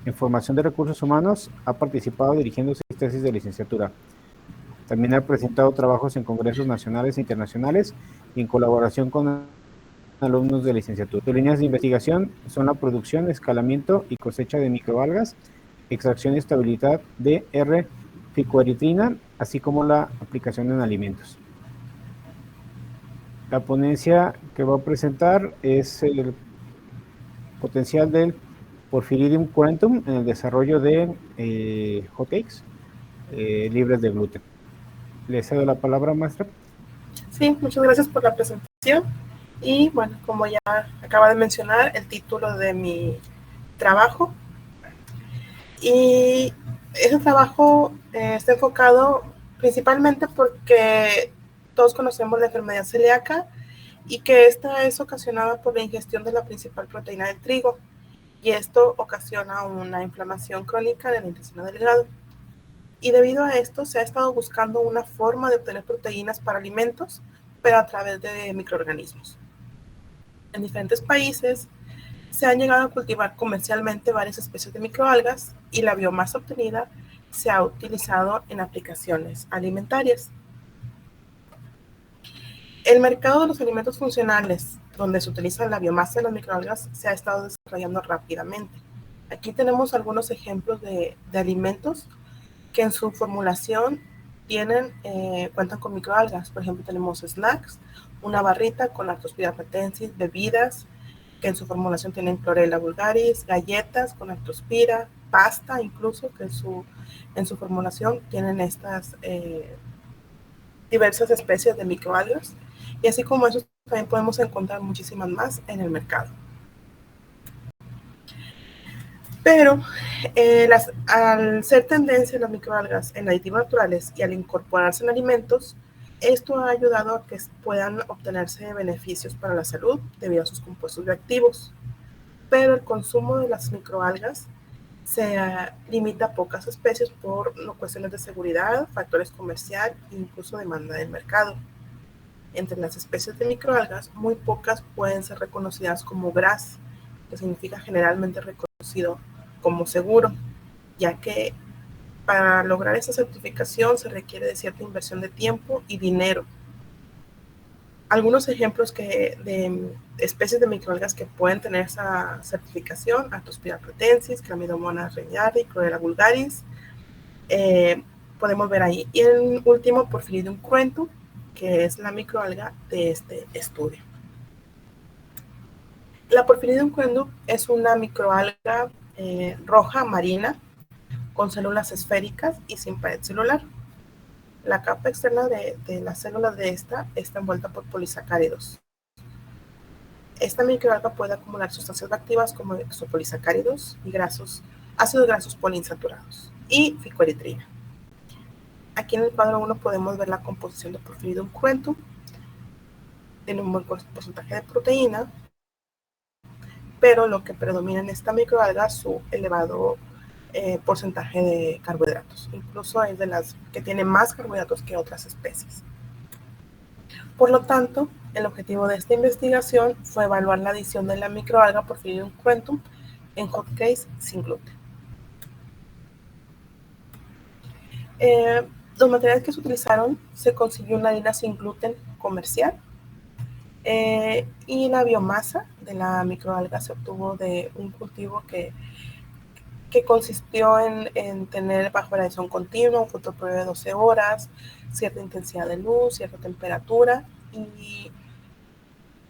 En formación de recursos humanos ha participado dirigiendo 6 tesis de licenciatura. También ha presentado trabajos en congresos nacionales e internacionales y en colaboración con alumnos de licenciatura. Sus líneas de investigación son la producción, escalamiento y cosecha de microalgas, extracción y estabilidad de R-ficoeritrina, así como la aplicación en alimentos. La ponencia que va a presentar es el potencial del Porphyridium cruentum en el desarrollo de hotcakes libres de gluten. Le cedo la palabra, maestra. Sí, muchas gracias por la presentación. Y bueno, como ya acaba de mencionar, el título de mi trabajo. Y ese trabajo está enfocado principalmente porque todos conocemos la enfermedad celíaca y que esta es ocasionada por la ingestión de la principal proteína del trigo, y esto ocasiona una inflamación crónica del intestino delgado. Y debido a esto se ha estado buscando una forma de obtener proteínas para alimentos, pero a través de microorganismos. En diferentes países se han llegado a cultivar comercialmente varias especies de microalgas y la biomasa obtenida se ha utilizado en aplicaciones alimentarias. El mercado de los alimentos funcionales, donde se utiliza la biomasa de las microalgas, se ha estado desarrollando rápidamente. Aquí tenemos algunos ejemplos de alimentos que en su formulación cuentan con microalgas. Por ejemplo, tenemos snacks, una barrita con Artospira pratensis, bebidas que en su formulación tienen Chlorella vulgaris, galletas con Artospira, pasta incluso que en su formulación tienen estas diversas especies de microalgas, y así como eso también podemos encontrar muchísimas más en el mercado. Pero al ser tendencia las microalgas en aditivos naturales y al incorporarse en alimentos, esto ha ayudado a que puedan obtenerse beneficios para la salud debido a sus compuestos bioactivos. Pero el consumo de las microalgas se limita a pocas especies por cuestiones de seguridad, factores comerciales e incluso demanda del mercado. Entre las especies de microalgas, muy pocas pueden ser reconocidas como GRAS, que significa generalmente reconocido como seguro, ya que para lograr esta certificación se requiere de cierta inversión de tiempo y dinero. Algunos ejemplos de especies de microalgas que pueden tener esa certificación: Artospira pratensis, Chlamydomonas regnari, Chlorella vulgaris, podemos ver ahí. Y el último, Porphyridium cruentum, que es la microalga de este estudio. La Porphyridium cruentum es una microalga roja marina con células esféricas y sin pared celular. La capa externa de las células de esta está envuelta por polisacáridos. Esta microalga puede acumular sustancias activas como exopolisacáridos y ácidos grasos poliinsaturados y ficoeritrina. Aquí en el cuadro 1 podemos ver la composición de Porphyridium cruentum. Tiene un buen porcentaje de proteína, pero lo que predomina en esta microalga es su elevado porcentaje de carbohidratos. Incluso es de las que tiene más carbohidratos que otras especies. Por lo tanto, el objetivo de esta investigación fue evaluar la adición de la microalga Porphyridium cruentum en hotcakes sin gluten. Los materiales que se utilizaron: se consiguió una harina sin gluten comercial, y la biomasa de la microalga se obtuvo de un cultivo que consistió en tener bajo radiación continua, un fotoperiodo de 12 horas, cierta intensidad de luz, cierta temperatura, y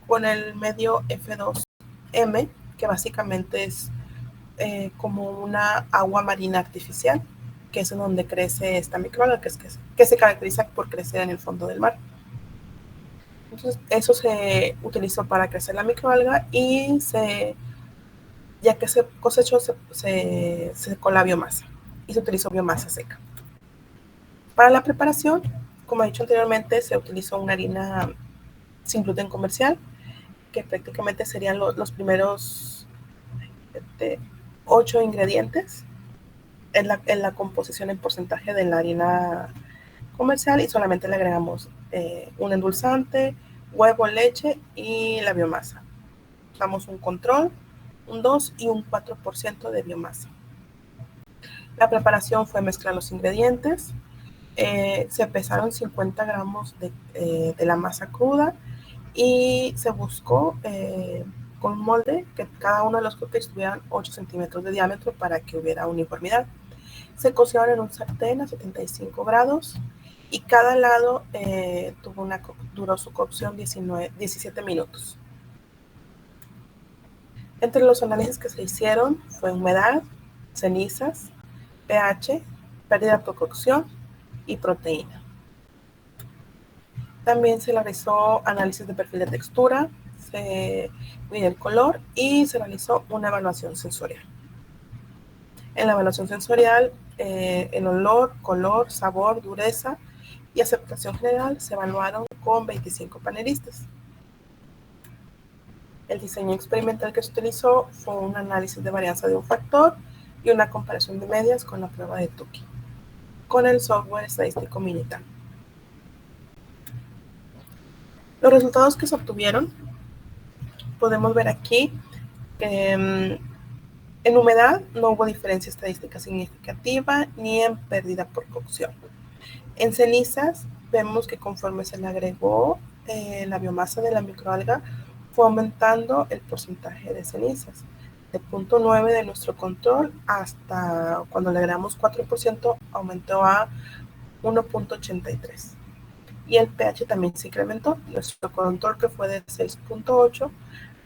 con el medio F2M, que básicamente es como una agua marina artificial, que es en donde crece esta microalga, que se caracteriza por crecer en el fondo del mar. Entonces, eso se utilizó para crecer la microalga, y ya que se cosechó, se secó la biomasa y se utilizó biomasa seca. Para la preparación, como he dicho anteriormente, se utilizó una harina sin gluten comercial, que prácticamente serían los primeros 8 ingredientes en la composición en porcentaje de la harina comercial, y solamente le agregamos un endulzante, huevo, leche y la biomasa. Damos un control, un 2 y un 4% de biomasa. La preparación fue mezclar los ingredientes, se pesaron 50 gramos de la masa cruda y se buscó con un molde que cada uno de los cupcakes tuvieran 8 centímetros de diámetro para que hubiera uniformidad. Se cocieron en un sartén a 75 grados y cada lado duró su cocción 17 minutos. Entre los análisis que se hicieron fue humedad, cenizas, pH, pérdida por cocción y proteína. También se realizó análisis de perfil de textura, se midió el color y se realizó una evaluación sensorial. En la evaluación sensorial, el olor, color, sabor, dureza y aceptación general se evaluaron con 25 panelistas. El diseño experimental que se utilizó fue un análisis de varianza de un factor y una comparación de medias con la prueba de Tukey, con el software estadístico Minitab. Los resultados que se obtuvieron, podemos ver aquí que en humedad no hubo diferencia estadística significativa ni en pérdida por cocción. En cenizas vemos que conforme se le agregó la biomasa de la microalga, fue aumentando el porcentaje de cenizas. De 0.9 de nuestro control hasta cuando le agregamos 4% aumentó a 1.83. Y el pH también se incrementó. Nuestro control que fue de 6.8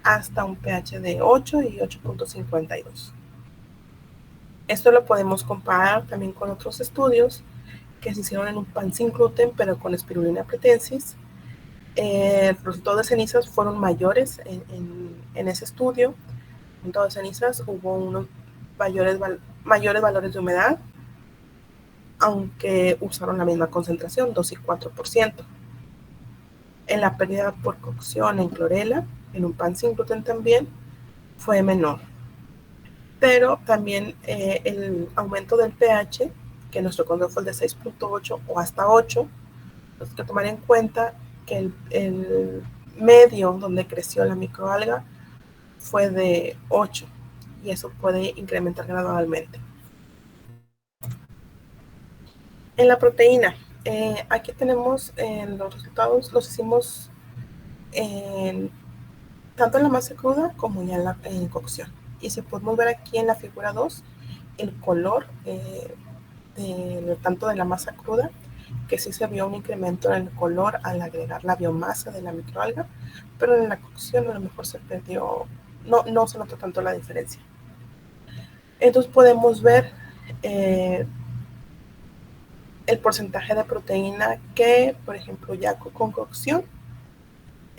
hasta un pH de 8 y 8.52. Esto lo podemos comparar también con otros estudios que se hicieron en un pan sin gluten, pero con Spirulina pratensis. Los resultados de cenizas fueron mayores en ese estudio. En todas las cenizas hubo unos mayores valores de humedad, aunque usaron la misma concentración, 2 y 4%. En la pérdida por cocción en clorela, en un pan sin gluten también, fue menor. Pero también el aumento del pH, que nuestro control fue el de 6.8 o hasta 8, tenemos que tomar en cuenta que el medio donde creció la microalga fue de 8 y eso puede incrementar gradualmente. En la proteína, aquí tenemos los resultados, los hicimos tanto en la masa cruda como ya en cocción. Y si podemos ver aquí en la figura 2, el color tanto de la masa cruda, que sí se vio un incremento en el color al agregar la biomasa de la microalga, pero en la cocción a lo mejor se perdió, no se notó tanto la diferencia. Entonces podemos ver el porcentaje de proteína que, por ejemplo, ya con cocción,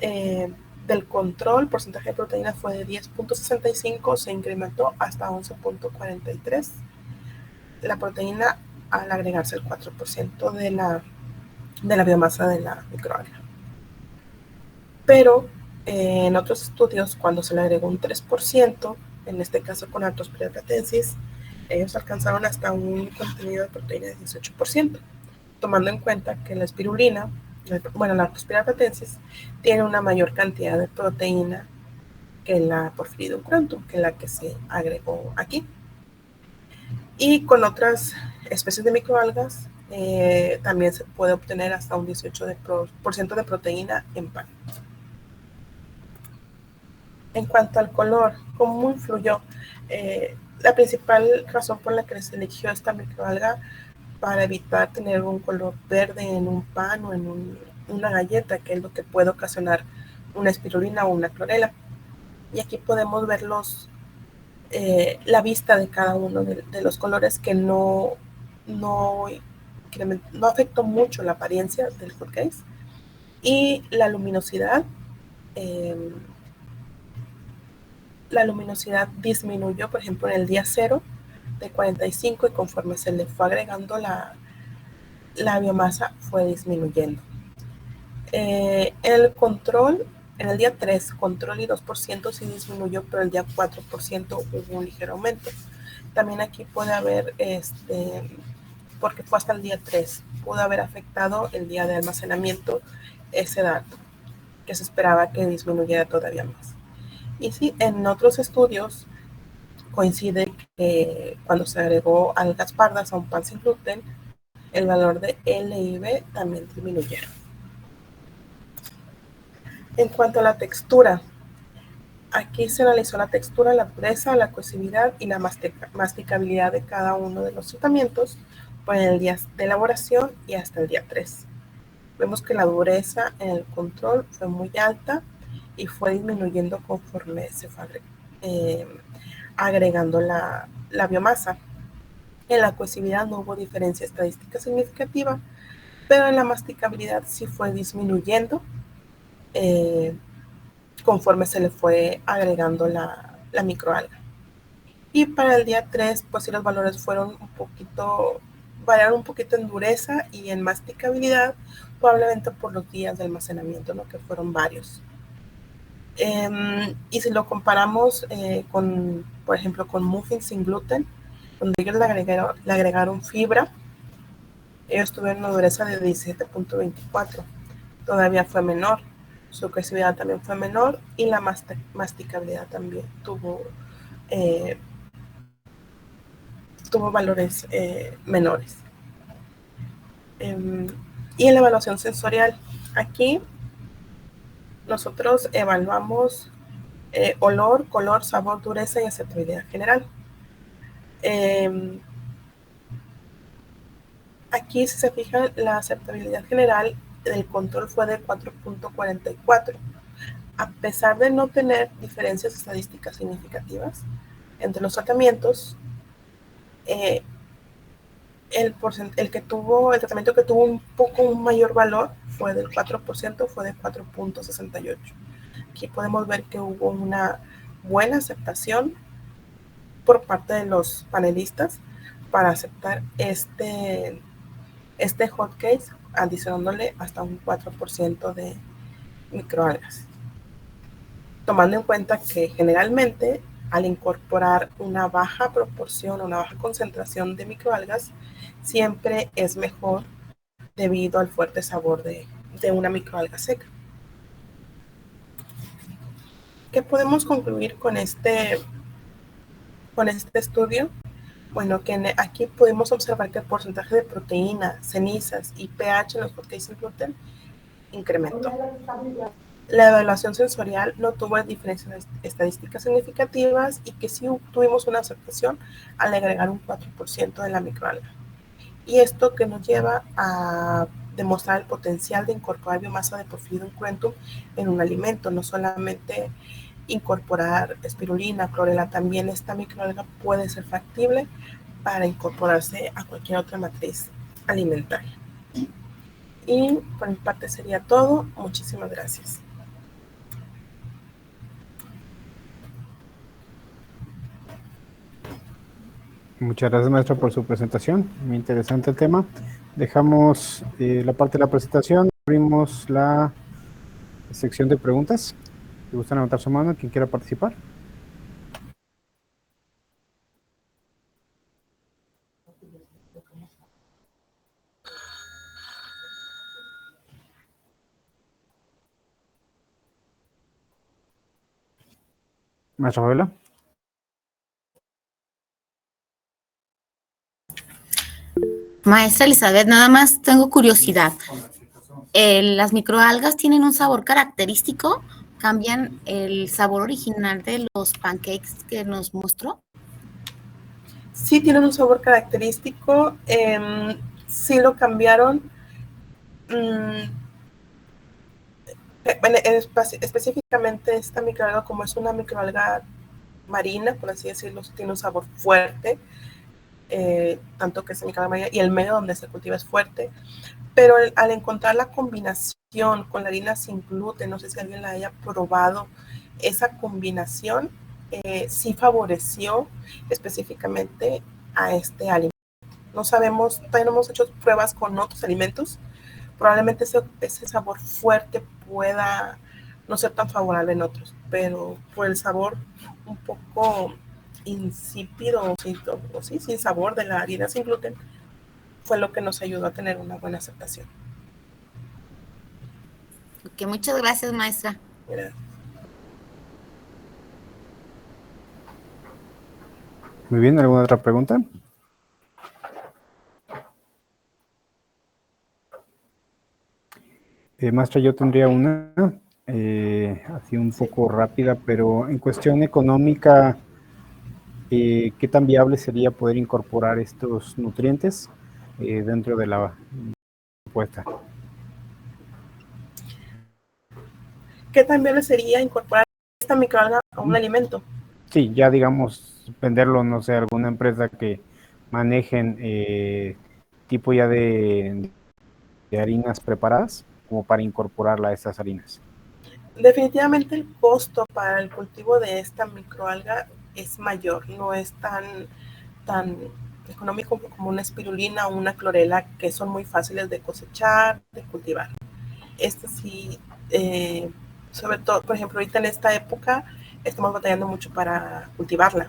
del control, porcentaje de proteína fue de 10.65, se incrementó hasta 11.43. La proteína al agregarse el 4% de la biomasa de la microalga. Pero en otros estudios, cuando se le agregó un 3%, en este caso con Artospira pratensis, ellos alcanzaron hasta un contenido de proteína de 18%, tomando en cuenta que la espirulina, la Artospira pratensis, tiene una mayor cantidad de proteína que la Porphyridum cruentum, que la que se agregó aquí. Y con otras especies de microalgas también se puede obtener hasta un 18% de proteína en pan. En cuanto al color, ¿cómo influyó? La principal razón por la que se eligió esta microalga para evitar tener un color verde en un pan o en una galleta, que es lo que puede ocasionar una espirulina o una clorela. Y aquí podemos ver la vista de cada uno de los colores, que no afectó mucho la apariencia del food case. Y la luminosidad disminuyó, por ejemplo, en el día 0 de 45, y conforme se le fue agregando la biomasa fue disminuyendo. El control, en el día 3, control y 2% sí disminuyó, pero el día 4% hubo un ligero aumento. También aquí puede haber, porque fue hasta el día 3, pudo haber afectado el día de almacenamiento ese dato, que se esperaba que disminuyera todavía más. Y sí, en otros estudios coincide que cuando se agregó algas pardas a un pan sin gluten, el valor de L y B también disminuyeron. En cuanto a la textura, aquí se analizó la textura, la dureza, la cohesividad y la masticabilidad de cada uno de los tratamientos por el día de elaboración y hasta el día 3. Vemos que la dureza en el control fue muy alta y fue disminuyendo conforme se fue agregando la biomasa. En la cohesividad no hubo diferencia estadística significativa, pero en la masticabilidad sí fue disminuyendo conforme se le fue agregando la microalga. Y para el día 3, pues sí, los valores fueron variaron un poquito en dureza y en masticabilidad, probablemente por los días de almacenamiento, ¿no? Que fueron varios. Y si lo comparamos por ejemplo, con muffins sin gluten, donde ellos le agregaron fibra, ellos tuvieron una dureza de 17.24, todavía fue menor, su cohesividad también fue menor y la masticabilidad también tuvo valores menores. Y en la evaluación sensorial, aquí nosotros evaluamos olor, color, sabor, dureza y aceptabilidad general. Aquí, si se fijan, la aceptabilidad general del control fue de 4.44. A pesar de no tener diferencias estadísticas significativas entre los tratamientos, el tratamiento que tuvo un mayor valor fue del 4%, fue de 4.68. Aquí podemos ver que hubo una buena aceptación por parte de los panelistas para aceptar este hot case, adicionándole hasta un 4% de microalgas. Tomando en cuenta que generalmente al incorporar una baja proporción o una baja concentración de microalgas, siempre es mejor debido al fuerte sabor de una microalga seca. ¿Qué podemos concluir con este estudio? Bueno, que aquí podemos observar que el porcentaje de proteína, cenizas y pH en los hotcakes sin gluten incrementó. La evaluación sensorial no tuvo diferencias estadísticas significativas y que sí tuvimos una aceptación al agregar un 4% de la microalga. Y esto que nos lleva a demostrar el potencial de incorporar biomasa de Porphyridium cruentum en un alimento, no solamente incorporar espirulina, clorela, también esta microalga puede ser factible para incorporarse a cualquier otra matriz alimentaria. Y por mi parte sería todo. Muchísimas gracias. Muchas gracias, maestra, por su presentación. Muy interesante el tema. Dejamos la parte de la presentación. Abrimos la sección de preguntas. Si gustan levantar su mano, quien quiera participar. Maestra Fabiola. Maestra Elizabeth, nada más tengo curiosidad. ¿Las microalgas tienen un sabor característico? ¿Cambian el sabor original de los pancakes que nos mostró? Sí tienen un sabor característico. Sí lo cambiaron. Específicamente esta microalga, como es una microalga marina, por así decirlo, tiene un sabor fuerte, tanto que es microalga marina y el medio donde se cultiva es fuerte, pero al encontrar la combinación con la harina sin gluten, no sé si alguien la haya probado, esa combinación sí favoreció específicamente a este alimento. No sabemos, todavía no hemos hecho pruebas con otros alimentos, probablemente ese sabor fuerte pueda no ser tan favorable en otros, pero por el sabor un poco insípido o sí, sin sabor de la harina sin gluten, fue lo que nos ayudó a tener una buena aceptación. Ok, muchas gracias, maestra. Mira. Muy bien, ¿alguna otra pregunta? Maestra, yo tendría una, así un poco rápida, pero en cuestión económica, ¿qué tan viable sería poder incorporar estos nutrientes dentro de la propuesta? ¿Qué tan viable sería incorporar esta microalga a un alimento? Sí, ya digamos, venderlo, no sé, a alguna empresa que manejen tipo ya de harinas preparadas, como para incorporarla a estas harinas. Definitivamente el costo para el cultivo de esta microalga es mayor, no es tan económico como una espirulina o una clorela, que son muy fáciles de cosechar, de cultivar. Este sí, sobre todo, por ejemplo, ahorita en esta época estamos batallando mucho para cultivarla,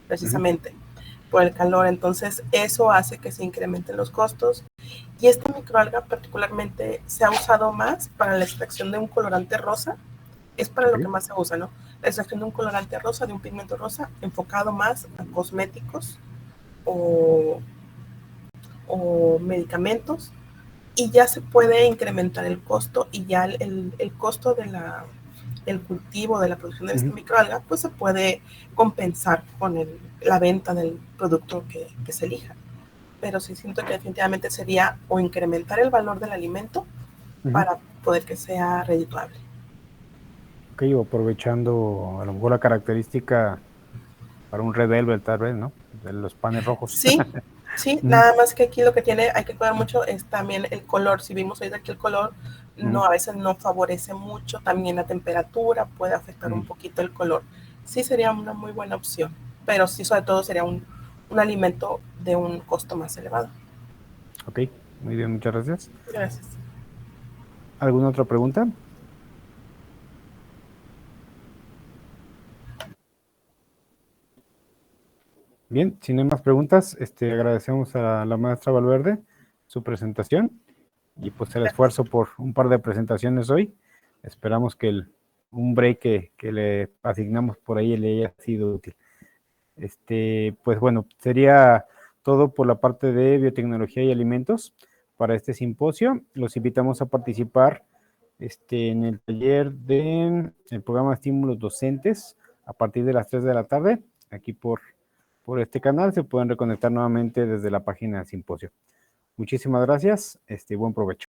precisamente por el calor. Entonces, eso hace que se incrementen los costos. Y esta microalga particularmente se ha usado más para la extracción de un colorante rosa. Es para lo que más se usa, ¿no? La extracción de un colorante rosa, de un pigmento rosa, enfocado más a cosméticos o medicamentos, y ya se puede incrementar el costo, y ya el costo del cultivo, de la producción de esta microalga, pues se puede compensar con la venta del producto que se elija. Pero sí siento que definitivamente sería o incrementar el valor del alimento para poder que sea redituable. Ok, o aprovechando a lo mejor la característica para un red velvet tal vez, ¿no? De los panes rojos. Sí, sí, nada más que aquí lo que hay que cuidar mucho es también el color. Si vimos ahorita que el color no, a veces no favorece mucho, también la temperatura puede afectar un poquito el color. Sí sería una muy buena opción, pero sí, sobre todo sería un alimento de un costo más elevado. Ok, muy bien, muchas gracias. Gracias. ¿Alguna otra pregunta? Bien, si no hay más preguntas, agradecemos a la maestra Valverde su presentación y pues el esfuerzo por un par de presentaciones hoy. Esperamos que un break que le asignamos por ahí le haya sido útil. Pues bueno, sería todo por la parte de biotecnología y alimentos para este simposio. Los invitamos a participar en el taller del programa de estímulos docentes a partir de las 3 de la tarde, aquí por este canal. Se pueden reconectar nuevamente desde la página del simposio. Muchísimas gracias, buen provecho.